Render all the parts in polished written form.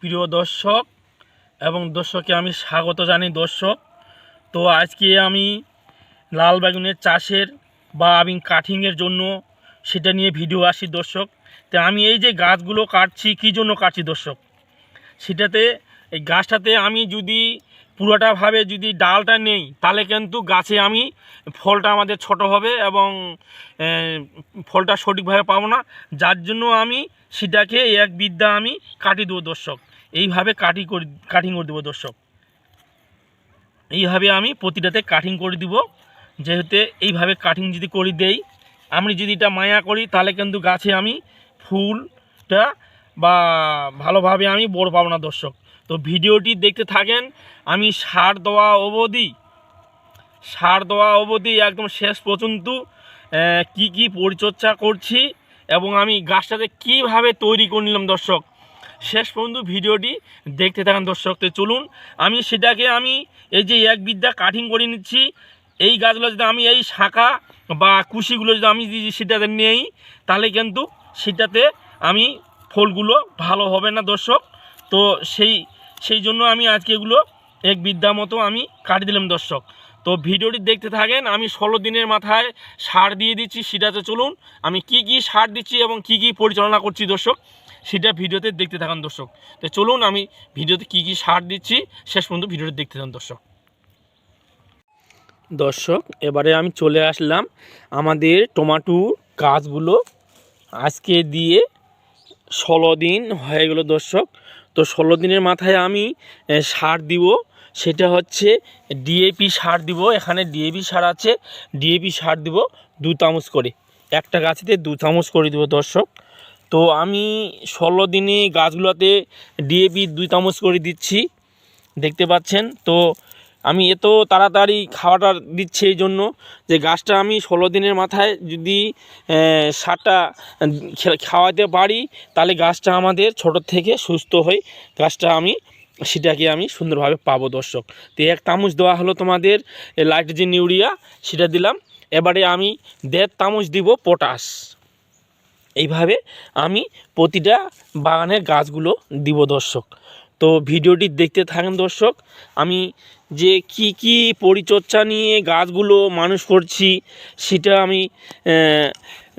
প্রিয় দর্শক এবং দর্শককে আমি স্বাগত জানাই দর্শক। তো আজকে আমি লাল বেগুনের চাষের বা আমি কাটিংয়ের জন্য সেটা নিয়ে ভিডিও আসি দর্শক। তো আমি এই যে গাছগুলো কাটছি কী জন্য কাটছি দর্শক, সেটাতে এই গাছটাতে আমি যদি পুরোটাভাবে যদি ডালটা নেই তাহলে কিন্তু গাছে আমি ফলটা আমাদের ছোট হবে এবং ফলটা সঠিকভাবে পাবো না। যার জন্য আমি সেটাকে এক বিদ্যা আমি কাটিয়ে দেবো দর্শক। এইভাবে কাটিং করে দেবো দর্শক। এইভাবে আমি প্রতিটাতে কাটিং করে দিব। যেহেতু এইভাবে কাটিং যদি করে দেই, আমি যদি এটা মায়া করি তাহলে কিন্তু গাছে আমি ফুলটা বা ভালোভাবে আমি বড় পাবো না দর্শক। তো ভিডিওটি দেখতে থাকেন। আমি সার দেওয়া অবধি একদম শেষ পর্যন্ত কি পরিচর্যা করছি এবং আমি গাছটাতে কিভাবে তৈরি করে নিলাম দর্শক, শেষ পর্যন্ত ভিডিওটি দেখতে থাকেন দর্শক। তো চলুন আমি সেটাকে এই যে এক বিদ্যা কাটিং করে নিচ্ছি। এই গাছগুলো যদি আমি এই শাখা বা কুশিগুলো যদি আমি সেটাতে নেই তাহলে কিন্তু সেটাতে আমি ফলগুলো ভালো হবে না দর্শক। তো সেই জন্য আমি আজকে এগুলো এক বিদ্যা মতো আমি কাটিয়ে দিলাম দর্শক। তো ভিডিওটি দেখতে থাকেন। আমি 16 দিনের মাথায় সার দিয়ে দিচ্ছি। সেটাতে চলুন আমি কি সার দিচ্ছি এবং কি পরিচালনা করছি দর্শক, সেটা ভিডিওতে দেখতে থাকুন দর্শক। তো চলুন আমি ভিডিওতে কি সার দিচ্ছি শেষ পর্যন্ত ভিডিওটি দেখতে থাকুন দর্শক। এবারে আমি চলে আসলাম আমাদের টমেটোর গাছগুলো আজকে দিয়ে 16 দিন হয়ে গেল দর্শক। তো 16 দিনের মাথায় আমি সার দিব, সেটা হচ্ছে ডিএপি সার দিব। এখানে ডিএপি সার আছে, ডিএপি সার দিব 2 চামচ করে, একটা গাছেতে 2 চামচ করে দিব দর্শক। তো আমি 16 দিনে গাছগুলোতে ডিএপি 2 চামচ করে দিচ্ছি, দেখতে পাচ্ছেন। তো আমি এত তাড়াতাড়ি খাওয়াটা দিচ্ছি এই জন্য যে গাছটা আমি 16 দিনের মাথায় যদি সারটা খাওয়াতে পারি তাহলে গাছটা আমাদের ছোট থেকে সুস্থ হয়ে গাছটা সেটাকে আমি সুন্দরভাবে পাবো দর্শক। তো 1 চামচ দেওয়া হলো তোমাদের নাইট্রোজেন ইউরিয়া, সেটা দিলাম। এবারে আমি 1.5 চামচ দিব পটাশ। এইভাবে আমি প্রতিটা বাগানের গাছগুলো দিব দর্শক। তো ভিডিওটি দেখতে থাকেন দর্শক। আমি যে কি পরিচর্যা নিয়ে গাছগুলো মানুষ করছি সেটা আমি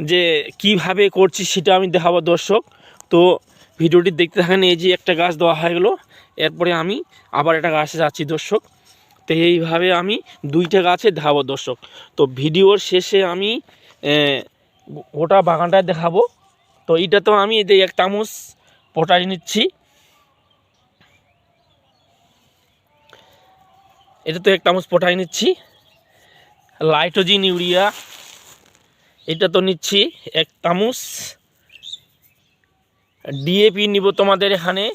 যে কিভাবে করছি সেটা আমি দেখাবো দর্শক। তো ভিডিওটি দেখতে থাকেন। এই যে একটা গাছ দেওয়া হয়ে গেলো, এরপরে আমি আবার একটা গাছে যাচ্ছি দর্শক। তো এইভাবে আমি 2টা গাছে দেখাবো দর্শক। তো ভিডিওর শেষে আমি গোটা বাগানটায় দেখাবো। তো এইটা তো আমি এই 1 চামচ পটাশ নিচ্ছি, এটা তো 1 চামচ পটাশ নিচ্ছি। নাইট্রোজেন ইউরিয়া এটা তো নিচ্ছি 1 চামচ। ডিএপি নিব তোমাদের এখানে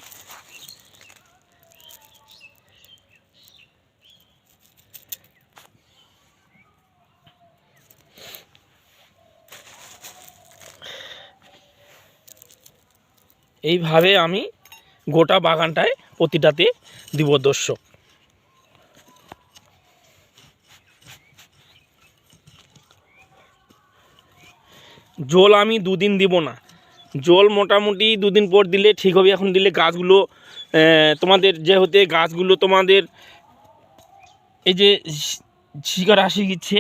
এইভাবে আমি গোটা বাগানটায় প্রতিটাতে দিব দর্শক। জল আমি 2 দিন দিব না, জল মোটামুটি 2 দিন পর দিলে ঠিক হবে। এখন দিলে গাছগুলো তোমাদের যেহেতু গাছগুলো তোমাদের এই যে শিকড় আসি গিচ্ছে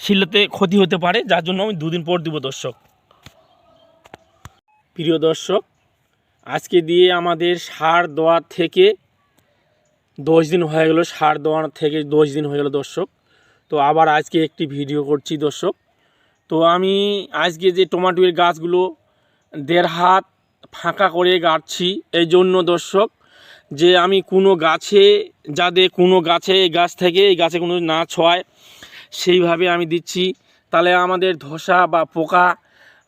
শিলাতে ক্ষতি হতে পারে, যার জন্য আমি 2 দিন পর দিব দর্শক। প্রিয় দর্শক, আজকে দিয়ে আমাদের সার দেওয়ার থেকে 10 দিন হয়ে গেল, সার দেওয়ার থেকে 10 দিন হয়ে গেল দর্শক। তো আবার আজকে একটি ভিডিও করছি দর্শক। তো আমি আজকে যে টমেটোর গাছগুলো 1.5 হাত ফাঁকা করে গাড়ছি এই জন্য দর্শক, যে আমি কোনো গাছে যাতে কোনো গাছে এই গাছ থেকে এই গাছে কোনো না ছোঁয় সেইভাবে আমি দিচ্ছি। তাহলে আমাদের ধসা বা পোকা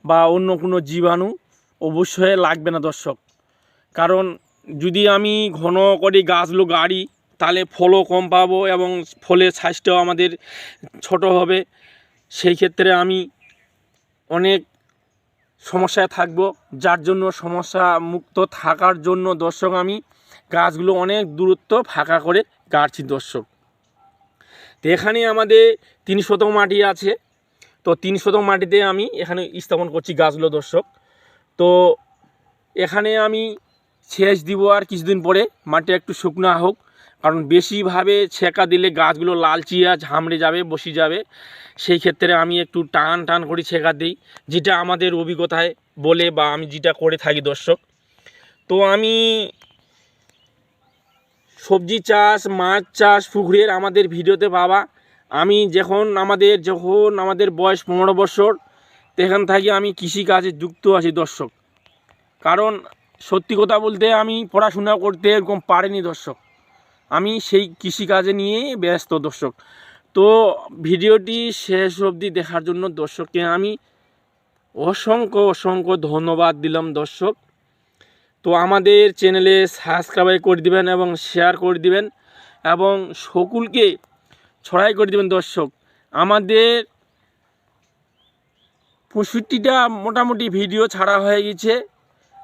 বা অন্য কোনো জীবাণু অবশ্যই লাগবে না দর্শক। কারণ যদি আমি ঘন করে গাছগুলো গাড়ি তাহলে ফলও কম পাবো এবং ফলের সাইজটাও আমাদের ছোট হবে। সেই ক্ষেত্রে আমি অনেক সমস্যায় থাকবো, যার জন্য সমস্যা মুক্ত থাকার জন্য দর্শক আমি গাছগুলো অনেক দূরত্ব ফাঁকা করে গাড়ছি দর্শক। তো এখানে আমাদের 3 শতক মাটি আছে। তো 3 শতক মাটিতে আমি এখানে স্থাপন করছি গাছগুলো দর্শক। তো এখানে আমি সেচ দিব আর কিছুদিন পরে, মাটি একটু শুকনা হোক, কারণ বেশিভাবে ছেঁকা দিলে গাছগুলো লালচিয়া ঝামড়ে যাবে, বসে যাবে। সেই ক্ষেত্রে আমি একটু টান টান করে ছেঁকা দিই, যেটা আমাদের অভিজ্ঞতায় বলে বা আমি যেটা করে থাকি দর্শক। তো আমি সবজি চাষ, মাছ চাষ, পুকুরের আমাদের ভিডিওতে পাবা। আমি যখন আমাদের বয়স 15 বছর, সেখান থেকে আমি কৃষিকাজে যুক্ত আছি দর্শক। কারণ সত্যি কথা বলতে আমি পড়াশোনা করতে এরকম পারিনি দর্শক, আমি সেই কৃষিকাজে নিয়েই ব্যস্ত দর্শক। তো ভিডিওটি শেষ অবধি দেখার জন্য দর্শককে আমি অসংখ্য ধন্যবাদ দিলাম দর্শক। তো আমাদের চ্যানেলে সাবস্ক্রাইব করে দিবেন এবং শেয়ার করে দিবেন এবং সকলকে ছড়াই করে দিবেন দর্শক। আমাদের 65টা মোটামুটি ভিডিও ছাড়া হয়ে গেছে,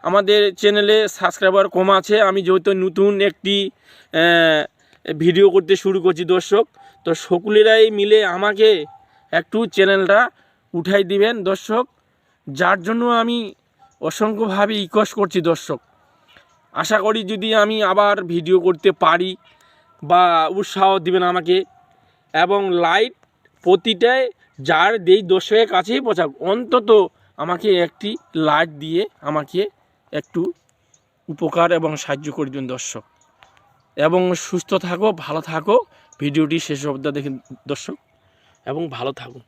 আমাদের চ্যানেলে সাবস্ক্রাইবার কম আছে। আমি যেহেতু নতুন একটি ভিডিও করতে শুরু করছি দর্শক, তো সকলেরাই মিলে আমাকে একটু চ্যানেলটা উঠাই দিবেন দর্শক, যার জন্য আমি অসংখ্যভাবে রিকোয়েস্ট করছি দর্শক। আশা করি যদি আমি আবার ভিডিও করতে পারি বা উৎসাহ দিবেন আমাকে, এবং লাইট প্রতিটায় যার দেই দর্শকের কাছেই পৌঁছাক, অন্তত আমাকে একটি লাইট দিয়ে আমাকে একটু উপকার এবং সাহায্য করে দিন দর্শক। এবং সুস্থ থাকো, ভালো থাকো, ভিডিওটি শেষ অবধি দেখেন দর্শক, এবং ভালো থাকুন।